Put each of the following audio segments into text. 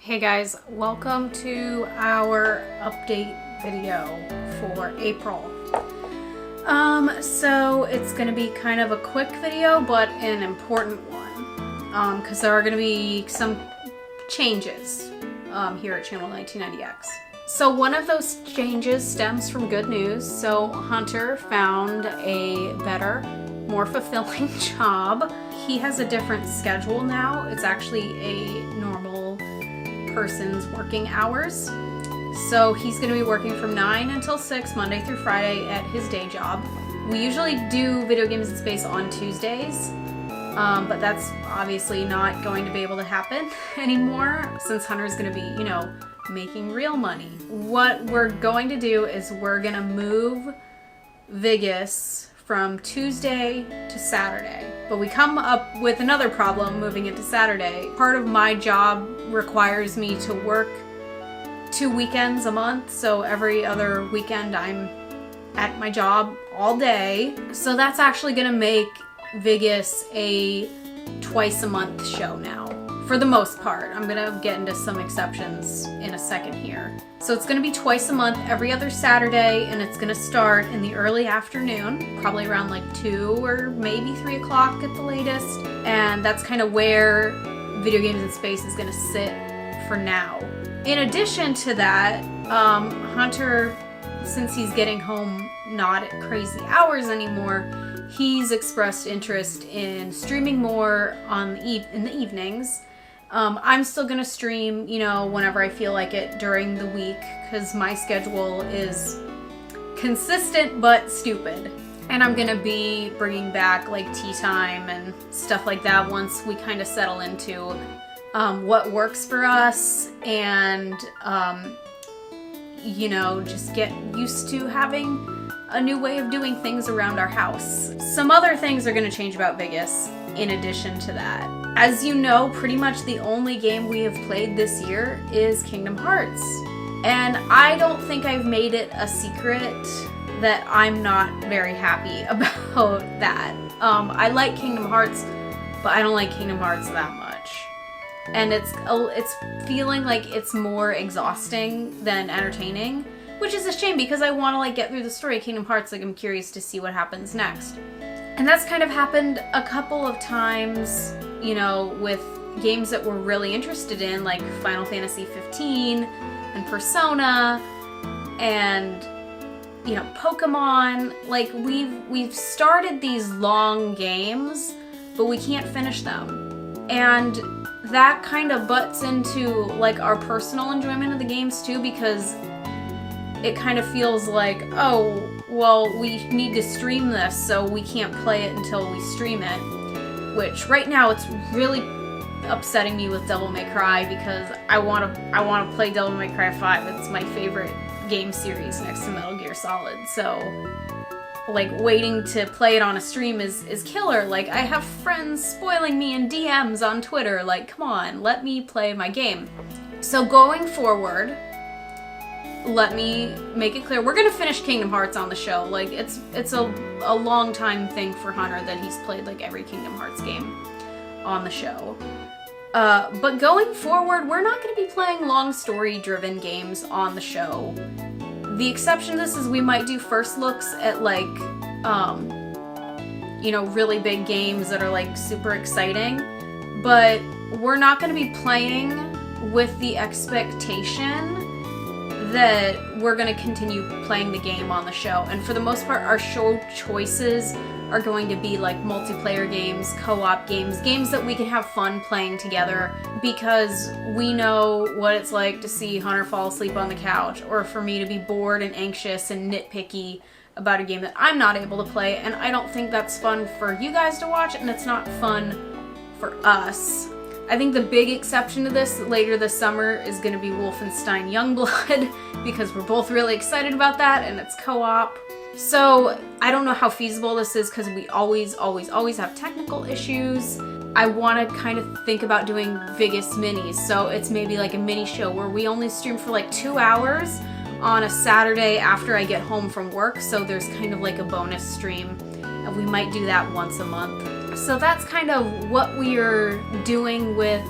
Hey guys, welcome to our update video for April. So it's going to be kind of a quick video, but an important one, because there are going to be some changes here at Channel 1990X. So one of those changes stems from good news. So Hunter found a better, more fulfilling job. He has a different schedule now. It's actually a normal person's working hours. So he's going to be working from 9 until 6 Monday through Friday at his day job. We usually do Video Games in Space on Tuesdays, but that's obviously not going to be able to happen anymore since Hunter's going to be, making real money. What we're going to do is we're going to move Vegas from Tuesday to Saturday. But we come up with another problem moving it to Saturday. Part of my job requires me to work 2 weekends a month, so every other weekend I'm at my job all day. So that's actually gonna make Vegas a twice a month show now. For the most part. I'm gonna get into some exceptions in a second here. So it's gonna be twice a month, every other Saturday, and it's gonna start in the early afternoon, probably around like 2 or maybe 3 o'clock at the latest. And that's kind of where Video Games in Space is gonna sit for now. In addition to that, Hunter, since he's getting home not at crazy hours anymore, he's expressed interest in streaming more in the evenings. I'm still gonna stream, whenever I feel like it during the week, because my schedule is consistent but stupid. And I'm gonna be bringing back like tea time and stuff like that once we kind of settle into what works for us and, just get used to having a new way of doing things around our house. Some other things are gonna change about Vegas in addition to that. As you know, pretty much the only game we have played this year is Kingdom Hearts. And I don't think I've made it a secret that I'm not very happy about that. I like Kingdom Hearts, but I don't like Kingdom Hearts that much. And it's feeling like it's more exhausting than entertaining, which is a shame because I want to get through the story of Kingdom Hearts. I'm curious to see what happens next. And that's kind of happened a couple of times, with games that we're really interested in, like Final Fantasy 15 and Persona and, Pokemon. Like, we've started these long games, but we can't finish them. And that kind of butts into, our personal enjoyment of the games, too, because it kind of feels like, oh, well, we need to stream this, so we can't play it until we stream it. Which right now it's really upsetting me with Devil May Cry because I want to play Devil May Cry 5. It's my favorite game series next to Metal Gear Solid. So waiting to play it on a stream is killer. I have friends spoiling me in DMs on Twitter. Come on, let me play my game. So going forward, let me make it clear, we're gonna finish Kingdom Hearts on the show. It's a long time thing for Hunter that he's played every Kingdom Hearts game on the show. But going forward, we're not gonna be playing long story driven games on the show. The exception to this is we might do first looks at really big games that are super exciting, but we're not gonna be playing with the expectation that we're going to continue playing the game on the show. And for the most part, our show choices are going to be multiplayer games, co-op games, games that we can have fun playing together, because we know what it's like to see Hunter fall asleep on the couch, or for me to be bored and anxious and nitpicky about a game that I'm not able to play, and I don't think that's fun for you guys to watch, and it's not fun for us. I think the big exception to this later this summer is going to be Wolfenstein Youngblood, because we're both really excited about that, and it's co-op. So I don't know how feasible this is because we always have technical issues. I want to kind of think about doing Vegas minis, so it's maybe a mini show where we only stream for 2 hours on a Saturday after I get home from work, so there's kind of a bonus stream, and we might do that once a month. So that's kind of what we are doing with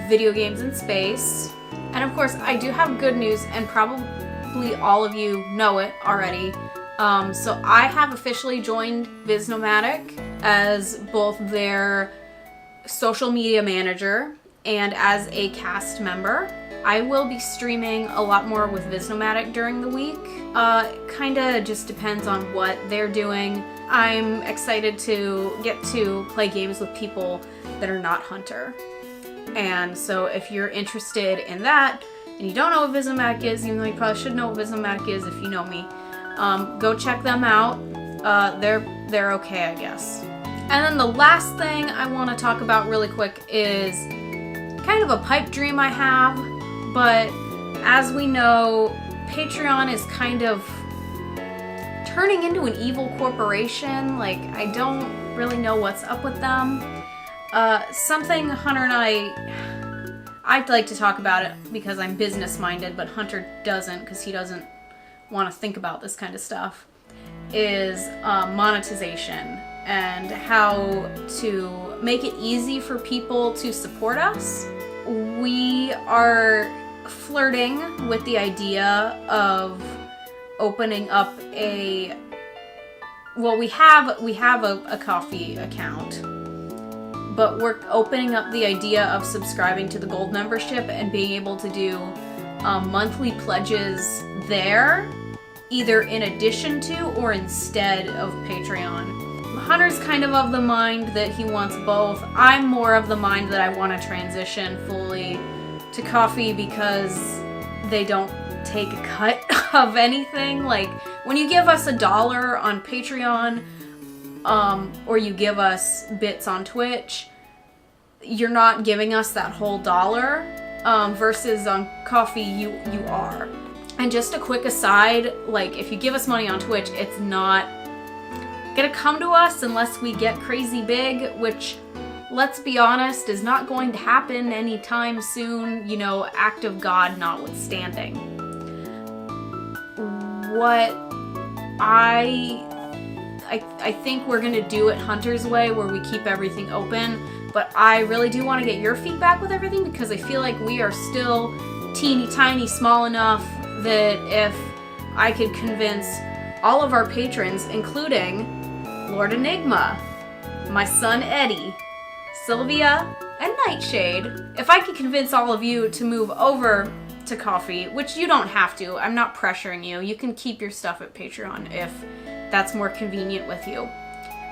video games in space. And of course, I do have good news, and probably all of you know it already. So I have officially joined Viznomatic as both their social media manager and as a cast member. I will be streaming a lot more with Viznomatic during the week. Kinda just depends on what they're doing. I'm excited to get to play games with people that are not Hunter. And so if you're interested in that, and you don't know what Viznomatic is, even though you probably should know what Viznomatic is if you know me, go check them out. They're okay, I guess. And then the last thing I want to talk about really quick is kind of a pipe dream I have, but as we know, Patreon is kind of turning into an evil corporation. Like, I don't really know what's up with them. Something Hunter and I'd like to talk about it because I'm business minded, but Hunter doesn't because he doesn't want to think about this kind of stuff, is monetization and how to make it easy for people to support us. We are flirting with the idea of opening up we have a Ko-fi account, but we're opening up the idea of subscribing to the gold membership and being able to do monthly pledges there, either in addition to or instead of Patreon. Hunter's kind of the mind that he wants both. I'm more of the mind that I want to transition fully to Ko-fi because they don't take a cut of anything. Like, when you give us $1 on Patreon, or you give us bits on Twitch, you're not giving us that whole dollar, versus on Ko-fi you are. And just a quick aside, like, if you give us money on Twitch, it's not gonna come to us unless we get crazy big, which, let's be honest, is not going to happen anytime soon, you know, act of God notwithstanding. What I think we're gonna do it Hunter's way, where we keep everything open, but I really do want to get your feedback with everything, because I feel like we are still teeny tiny small enough that if I could convince all of our patrons, including Lord Enigma, my son Eddie, Sylvia, and Nightshade, if I could convince all of you to move over to Ko-fi, which you don't have to, I'm not pressuring you, you can keep your stuff at Patreon if that's more convenient with you.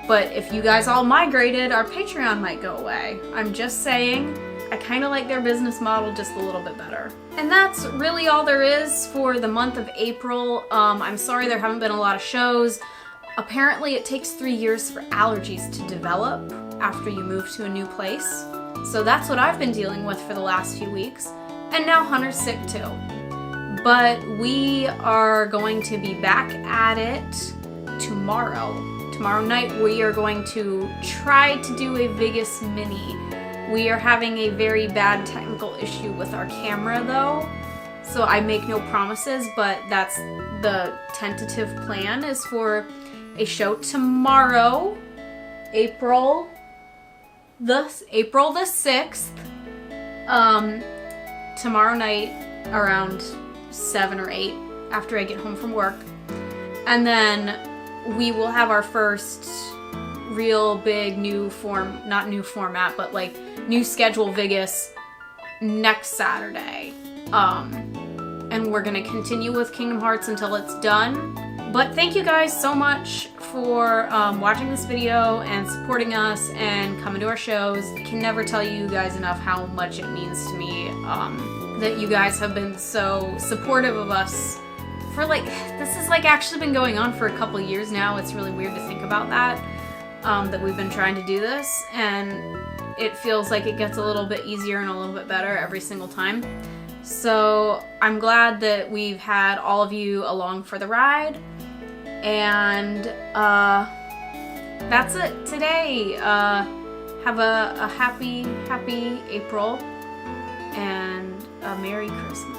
But if you guys all migrated, our Patreon might go away. I'm just saying, I kind of like their business model just a little bit better. And that's really all there is for the month of April. I'm sorry there haven't been a lot of shows. Apparently it takes 3 years for allergies to develop after you move to a new place. So that's what I've been dealing with for the last few weeks. And now Hunter's sick too. But we are going to be back at it tomorrow. Tomorrow night we are going to try to do a Vegas mini. We are having a very bad technical issue with our camera though, so I make no promises, but that's the tentative plan, is for a show tomorrow, April the 6th, tomorrow night around 7 or 8 after I get home from work. And then we will have our first real big new format, but like new schedule Vegas next Saturday. And we're gonna continue with Kingdom Hearts until it's done. But thank you guys so much for watching this video and supporting us and coming to our shows. I can never tell you guys enough how much it means to me that you guys have been so supportive of us for, like, this has like actually been going on for a couple years now. It's really weird to think about that, that we've been trying to do this, and it feels like it gets a little bit easier and a little bit better every single time. So I'm glad that we've had all of you along for the ride, and that's it today. Have a happy April and a Merry Christmas.